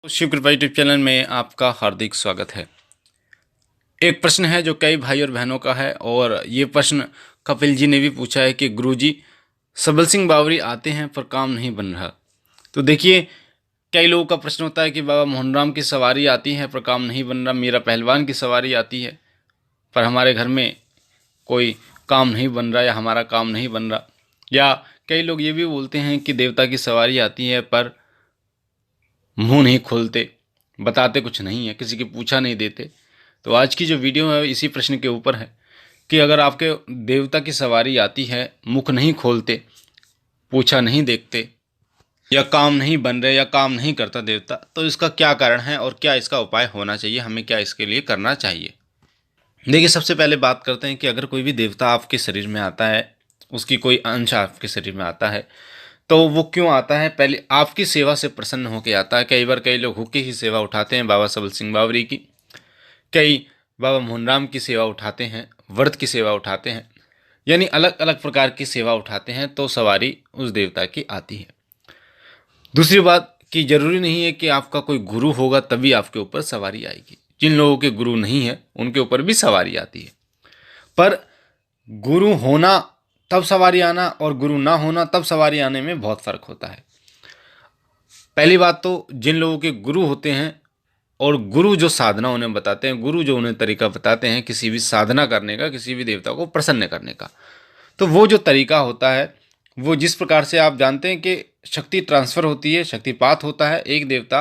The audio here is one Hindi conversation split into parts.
शिव कृपा यूट्यूब चैनल में आपका हार्दिक स्वागत है। एक प्रश्न है जो कई भाई और बहनों का है और ये प्रश्न कपिल जी ने भी पूछा है कि गुरुजी सबल सिंह बावरी आते हैं पर काम नहीं बन रहा। तो देखिए, कई लोगों का प्रश्न होता है कि बाबा मोहनराम की सवारी आती है पर काम नहीं बन रहा, मीरा पहलवान की सवारी आती है पर हमारे घर में कोई काम नहीं बन रहा या हमारा काम नहीं बन रहा। या कई लोग ये भी बोलते हैं कि देवता की सवारी आती है पर मुंह नहीं खोलते, बताते कुछ नहीं है, किसी की पूछा नहीं देते। तो आज की जो वीडियो है इसी प्रश्न के ऊपर है कि अगर आपके देवता की सवारी आती है, मुख नहीं खोलते, पूछा नहीं देखते, या काम नहीं बन रहे या काम नहीं करता देवता, तो इसका क्या कारण है और क्या इसका उपाय होना चाहिए, हमें क्या इसके लिए करना चाहिए। देखिए, सबसे पहले बात करते हैं कि अगर कोई भी देवता आपके शरीर में आता है, उसकी कोई अंश आपके शरीर में आता है, तो वो क्यों आता है? पहले आपकी सेवा से प्रसन्न होकर आता है। कई बार कई लोग होके ही सेवा उठाते हैं बाबा सबल सिंह बावरी की, कई बाबा मोहनराम की सेवा उठाते हैं, व्रत की सेवा उठाते हैं, यानी अलग अलग प्रकार की सेवा उठाते हैं, तो सवारी उस देवता की आती है। दूसरी बात कि जरूरी नहीं है कि आपका कोई गुरु होगा तभी आपके ऊपर सवारी आएगी। जिन लोगों के गुरु नहीं है उनके ऊपर भी सवारी आती है, पर गुरु होना तब सवारी आना और गुरु ना होना तब सवारी आने में बहुत फर्क होता है। पहली बात तो जिन लोगों के गुरु होते हैं और गुरु जो साधना उन्हें बताते हैं, गुरु जो उन्हें तरीका बताते हैं किसी भी साधना करने का, किसी भी देवता को प्रसन्न करने का, तो वो जो तरीका होता है, वो जिस प्रकार से आप जानते हैं कि शक्ति ट्रांसफर होती है, शक्तिपात होता है, एक देवता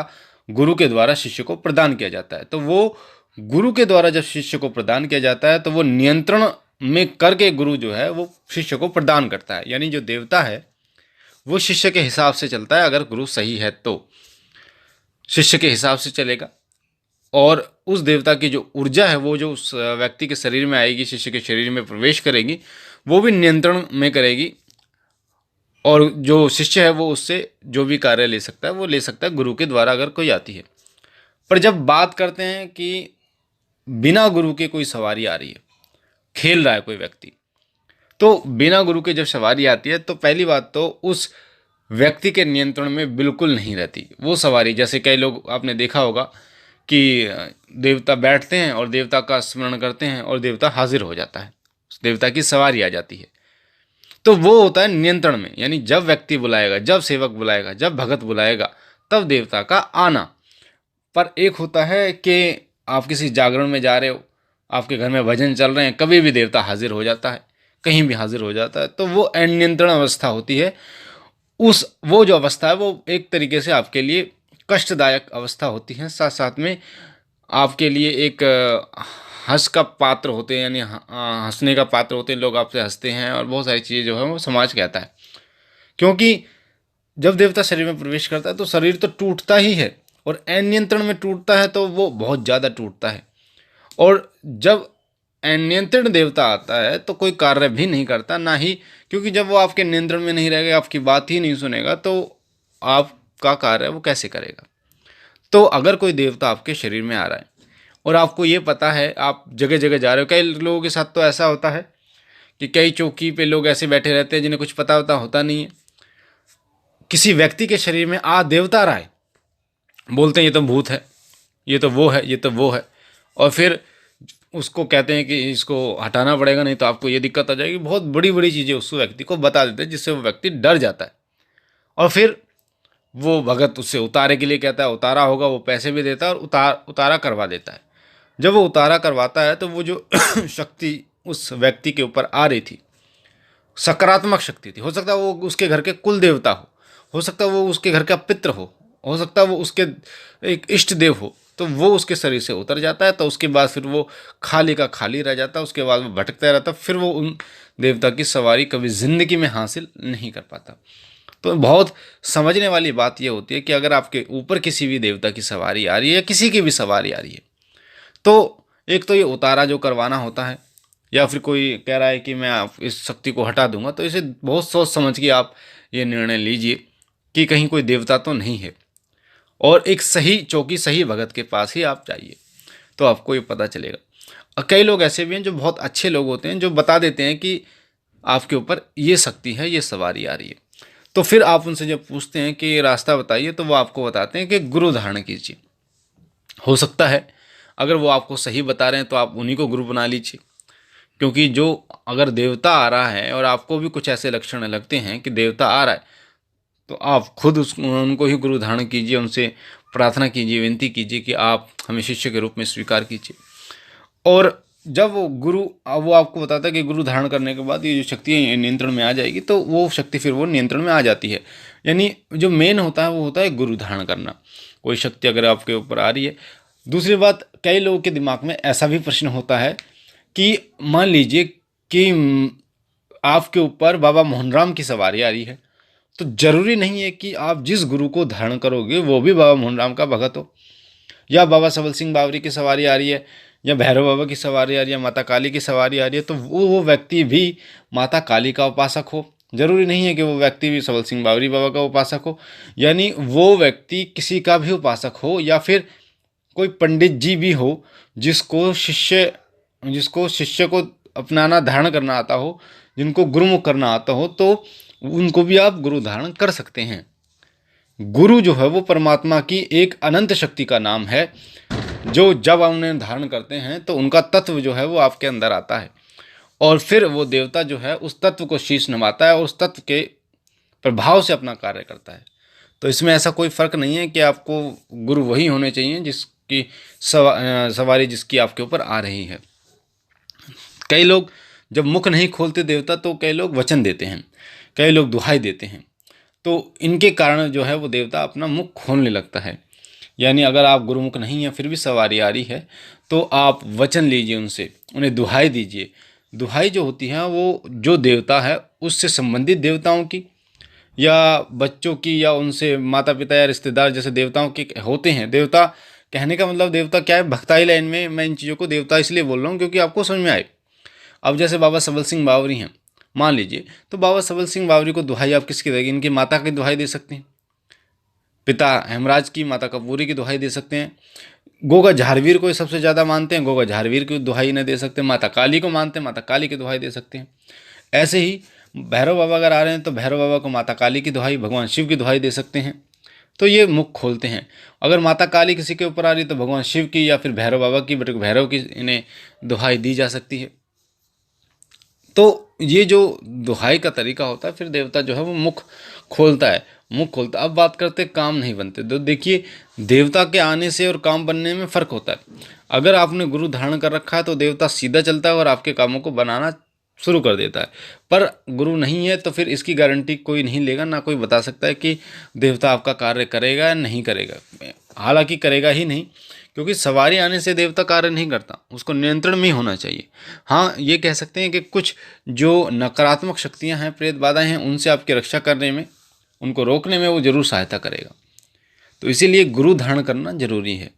गुरु के द्वारा शिष्य को प्रदान किया जाता है। तो वो गुरु के द्वारा जब शिष्य को प्रदान किया जाता है तो वो नियंत्रण में करके गुरु जो है वो शिष्य को प्रदान करता है। यानी जो देवता है वो शिष्य के हिसाब से चलता है। अगर गुरु सही है तो शिष्य के हिसाब से चलेगा और उस देवता की जो ऊर्जा है वो जो उस व्यक्ति के शरीर में आएगी, शिष्य के शरीर में प्रवेश करेगी, वो भी नियंत्रण में करेगी और जो शिष्य है वो उससे जो भी कार्य ले सकता है वो ले सकता है गुरु के द्वारा अगर कोई आती है। पर जब बात करते हैं कि बिना गुरु के कोई सवारी आ रही है, खेल रहा है कोई व्यक्ति, तो बिना गुरु के जब सवारी आती है तो पहली बात तो उस व्यक्ति के नियंत्रण में बिल्कुल नहीं रहती वो सवारी। जैसे कई लोग आपने देखा होगा कि देवता बैठते हैं और देवता का स्मरण करते हैं और देवता हाजिर हो जाता है, उस देवता की सवारी आ जाती है। तो वो होता है नियंत्रण में, यानी जब व्यक्ति बुलाएगा, जब सेवक बुलाएगा, जब भगत बुलाएगा तब देवता का आना। पर एक होता है कि आप किसी जागरण में जा रहे हो, आपके घर में भजन चल रहे हैं, कभी भी देवता हाजिर हो जाता है, कहीं भी हाजिर हो जाता है, तो वो अनियंत्रण अवस्था होती है। वो जो अवस्था है वो एक तरीके से आपके लिए कष्टदायक अवस्था होती है, साथ साथ में आपके लिए एक हंस का पात्र होते हैं, यानी हंसने का पात्र होते हैं, लोग आपसे हंसते हैं और बहुत सारी चीज़ें जो है वो समाज कहता है। क्योंकि जब देवता शरीर में प्रवेश करता है तो शरीर तो टूटता ही है और अनियंत्रण में टूटता है तो वो बहुत ज़्यादा टूटता है। और जब अनियंत्रण देवता आता है तो कोई कार्य भी नहीं करता, ना ही, क्योंकि जब वो आपके नियंत्रण में नहीं रहेगा, आपकी बात ही नहीं सुनेगा, तो आपका कार्य वो कैसे करेगा। तो अगर कोई देवता आपके शरीर में आ रहा है और आपको ये पता है, आप जगह जगह जा रहे हो, कई लोगों के साथ तो ऐसा होता है कि कई चौकी पे लोग ऐसे बैठे रहते हैं जिन्हें कुछ पता होता नहीं है, किसी व्यक्ति के शरीर में देवता आ रहा है, बोलते हैं ये तो भूत है, ये तो वो है, ये तो वो है, और फिर उसको कहते हैं कि इसको हटाना पड़ेगा नहीं तो आपको ये दिक्कत आ जाएगी। बहुत बड़ी बड़ी चीज़ें उस व्यक्ति को बता देते हैं जिससे वो व्यक्ति डर जाता है और फिर वो भगत उससे उतारे के लिए कहता है, उतारा होगा, वो पैसे भी देता है और उतारा करवा देता है। जब वो उतारा करवाता है तो वो जो शक्ति उस व्यक्ति के ऊपर आ रही थी, सकारात्मक शक्ति थी, हो सकता है वो उसके घर के कुल देवता हो सकता है वो उसके घर का पितृ हो सकता है वो उसके एक इष्ट देव हो, तो वो उसके शरीर से उतर जाता है। तो उसके बाद फिर वो खाली का खाली रह जाता है, उसके बाद वो भटकता रहता है, फिर वो उन देवता की सवारी कभी जिंदगी में हासिल नहीं कर पाता। तो बहुत समझने वाली बात ये होती है कि अगर आपके ऊपर किसी भी देवता की सवारी आ रही है या किसी की भी सवारी आ रही है, तो एक तो ये उतारा जो करवाना होता है, या फिर कोई कह रहा है कि मैं इस शक्ति को हटा दूंगा, तो इसे बहुत सोच समझ के आप ये निर्णय लीजिए कि कहीं कोई देवता तो नहीं है, और एक सही चौकी, सही भगत के पास ही आप जाइए तो आपको ये पता चलेगा। और कई लोग ऐसे भी हैं जो बहुत अच्छे लोग होते हैं, जो बता देते हैं कि आपके ऊपर ये शक्ति है, ये सवारी आ रही है। तो फिर आप उनसे जब पूछते हैं कि रास्ता बताइए, तो वो आपको बताते हैं कि गुरु धारण कीजिए। हो सकता है अगर वो आपको सही बता रहे हैं तो आप उन्हीं को गुरु बना लीजिए, क्योंकि जो अगर देवता आ रहा है और आपको भी कुछ ऐसे लक्षण लगते हैं कि देवता आ रहा है, तो आप खुद उनको ही गुरु धारण कीजिए, उनसे प्रार्थना कीजिए, विनती कीजिए कि आप हमें शिष्य के रूप में स्वीकार कीजिए। और जब वो आपको बताता है कि गुरु धारण करने के बाद ये जो शक्ति है नियंत्रण में आ जाएगी, तो वो शक्ति फिर वो नियंत्रण में आ जाती है। यानी जो मेन होता है वो होता है गुरु धारण करना। कोई शक्ति अगर आपके ऊपर आ रही है। दूसरी बात, कई लोगों के दिमाग में ऐसा भी प्रश्न होता है कि मान लीजिए कि आपके ऊपर बाबा मोहनराम की सवारी आ रही है, तो जरूरी नहीं है कि आप जिस गुरु को धारण करोगे वो भी बाबा मोहनराम का भगत हो। या बाबा सबल सिंह बावरी की सवारी आ रही है, या भैरव बाबा की सवारी आ रही है, माता काली की सवारी आ रही है, तो वो व्यक्ति भी माता काली का उपासक हो। जरूरी नहीं है कि वो व्यक्ति भी सबल सिंह बावरी बाबा का उपासक हो। यानी वो व्यक्ति किसी का भी उपासक हो, या फिर कोई पंडित जी भी हो जिसको शिष्य को अपनाना धारण करना आता हो, जिनको गुरुमुख करना आता हो, तो उनको भी आप गुरु धारण कर सकते हैं। गुरु जो है वो परमात्मा की एक अनंत शक्ति का नाम है, जो जब आप उन्हें धारण करते हैं तो उनका तत्व जो है वो आपके अंदर आता है, और फिर वो देवता जो है उस तत्व को शीश नवाता है और उस तत्व के प्रभाव से अपना कार्य करता है। तो इसमें ऐसा कोई फर्क नहीं है कि आपको गुरु वही होने चाहिए जिसकी सवारी जिसकी आपके ऊपर आ रही है। कई लोग जब मुख नहीं खोलते देवता, तो कई लोग वचन देते हैं, कई लोग दुहाई देते हैं, तो इनके कारण जो है वो देवता अपना मुख खोलने लगता है। यानी अगर आप गुरुमुख नहीं हैं फिर भी सवारी आ रही है, तो आप वचन लीजिए उनसे, उन्हें दुहाई दीजिए। दुहाई जो होती है वो जो देवता है उससे संबंधित देवताओं की, या बच्चों की, या उनसे माता पिता या रिश्तेदार जैसे देवताओं के होते हैं। देवता कहने का मतलब देवता क्या है, भक्ताई लाइन में मैं इन चीज़ों को देवता इसलिए बोल रहा हूँ क्योंकि आपको समझ में आए। अब जैसे बाबा सबल सिंह बावरी हैं, मान लीजिए, तो बाबा सबल सिंह बावरी को दुहाई आप किसकी देंगे? इनकी माता की दुहाई दे सकते हैं, पिता हेमराज की, माता कपूरी की दुहाई दे सकते हैं। गोगा झारवीर को सबसे ज़्यादा मानते हैं, गोगा झारवीर की दुहाई इन्हें दे सकते हैं। माता काली को मानते हैं, माता काली की दुहाई दे सकते हैं। ऐसे ही भैरव बाबा अगर आ रहे हैं तो भैरव बाबा को माता काली की दुहाई, भगवान शिव की दुहाई दे सकते हैं। तो ये मुख खोलते हैं। अगर माता काली किसी के ऊपर आ रही है तो भगवान शिव की या फिर भैरव बाबा की, बट भैरव की इन्हें दुहाई दी जा सकती है। तो ये जो दुहाई का तरीका होता है, फिर देवता जो है वो मुख खोलता है, मुख खोलता है। अब बात करते काम नहीं बनते, तो देखिए देवता के आने से और काम बनने में फ़र्क होता है। अगर आपने गुरु धारण कर रखा है तो देवता सीधा चलता है और आपके कामों को बनाना शुरू कर देता है। पर गुरु नहीं है तो फिर इसकी गारंटी कोई नहीं लेगा, ना कोई बता सकता है कि देवता आपका कार्य करेगा या नहीं करेगा। हालांकि करेगा ही नहीं, क्योंकि सवारी आने से देवता कार्य नहीं करता, उसको नियंत्रण में ही होना चाहिए। हाँ, ये कह सकते हैं कि कुछ जो नकारात्मक शक्तियाँ हैं, प्रेत बाधाएँ हैं, उनसे आपकी रक्षा करने में, उनको रोकने में वो जरूर सहायता करेगा। तो इसीलिए गुरु धारण करना जरूरी है।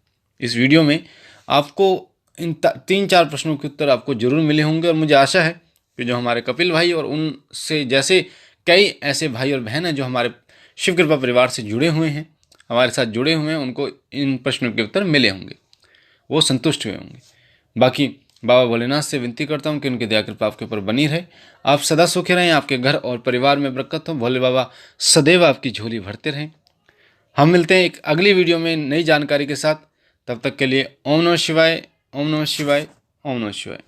इस वीडियो में आपको इन 3-4 प्रश्नों के उत्तर आपको जरूर मिले होंगे, और मुझे आशा है कि जो हमारे कपिल भाई और उनसे जैसे कई ऐसे भाई और बहन हैं जो हमारे शिव कृपा परिवार से जुड़े हुए हैं, हमारे साथ जुड़े हुए हैं, उनको इन प्रश्नों के उत्तर मिले होंगे, वो संतुष्ट हुए होंगे। बाकी बाबा भोलेनाथ से विनती करता हूँ कि उनकी दया कृपा आपके ऊपर बनी रहे, आप सदा सुखी रहें, आपके घर और परिवार में बरकत हो, भोले बाबा सदैव आपकी झोली भरते रहें। हम मिलते हैं एक अगली वीडियो में नई जानकारी के साथ। तब तक के लिए ओम नमः शिवाय, ओम नमः शिवाय, ओम नमः शिवाय।